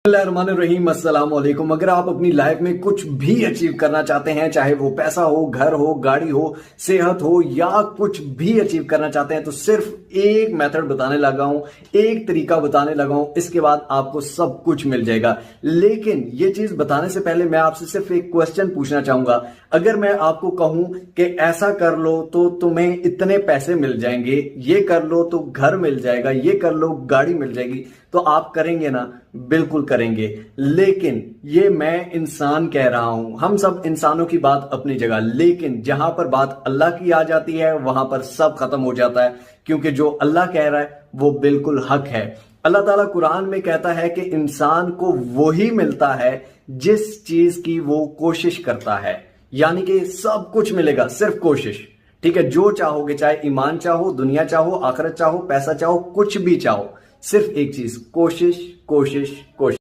बिस्मिल्लाहिर्रहमानिर्रहीम, अस्सलाम वालेकुम। अगर आप अपनी लाइफ में कुछ भी अचीव करना चाहते हैं, चाहे वो पैसा हो, घर हो, गाड़ी हो, सेहत हो या कुछ भी अचीव करना चाहते हैं, तो सिर्फ एक मेथड बताने लगा हूं, एक तरीका बताने लगा हूं, इसके बाद आपको सब कुछ मिल जाएगा। लेकिन ये चीज बताने से पहले मैं आपसे सिर्फ एक क्वेश्चन पूछना चाहूंगा। अगर मैं आपको कहूं कि ऐसा कर लो तो तुम्हें इतने पैसे मिल जाएंगे, ये कर लो तो घर मिल जाएगा, ये कर लो गाड़ी मिल जाएगी, तो आप करेंगे ना? बिल्कुल करेंगे। लेकिन ये मैं इंसान कह रहा हूं, हम सब इंसानों की बात अपनी जगह, लेकिन जहां पर बात अल्लाह की आ जाती है वहां पर सब खत्म हो जाता है, क्योंकि जो अल्लाह कह रहा है वो बिल्कुल हक है। अल्लाह ताला कुरान में कहता है कि इंसान को वही मिलता है जिस चीज की वो कोशिश करता है, यानी कि सब कुछ मिलेगा, सिर्फ कोशिश। ठीक है, जो चाहोगे, चाहे ईमान चाहो, दुनिया चाहो, आखिरत चाहो, पैसा चाहो, कुछ भी चाहो, सिर्फ एक चीज, कोशिश कोशिश कोशिश।